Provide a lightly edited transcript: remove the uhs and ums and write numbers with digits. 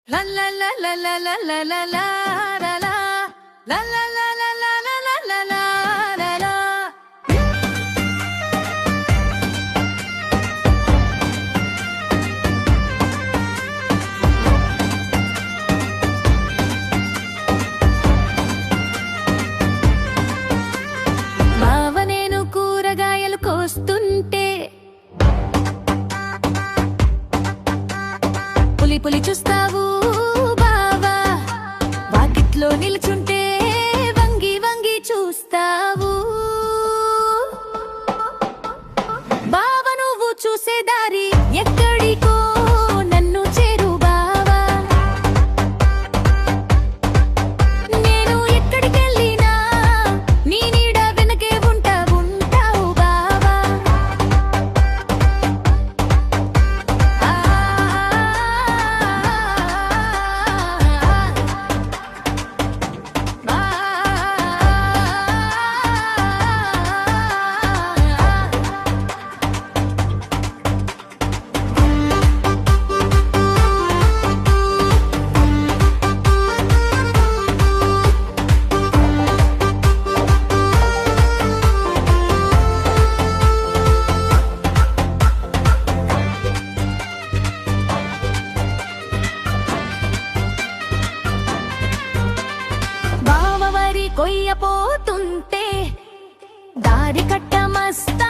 La la la la la la la la la la la la la la la la la la la la. మావ నేను కూరగాయలు కోస్తుంటే పులి పులి చూస్తావు బావా, వాకిట్లో నిల్చుంటే వంగి వంగి చూస్తావు బావ, నువ్వు చూసే దారి ఎక్కడికో నన్ను చేరు బావా, నేను ఎక్కడికెళ్ళినా నీ నీడ వెనకే ఉంటావు బావా. కొయ్యపోతుంటే దారి కట్ట మస్తా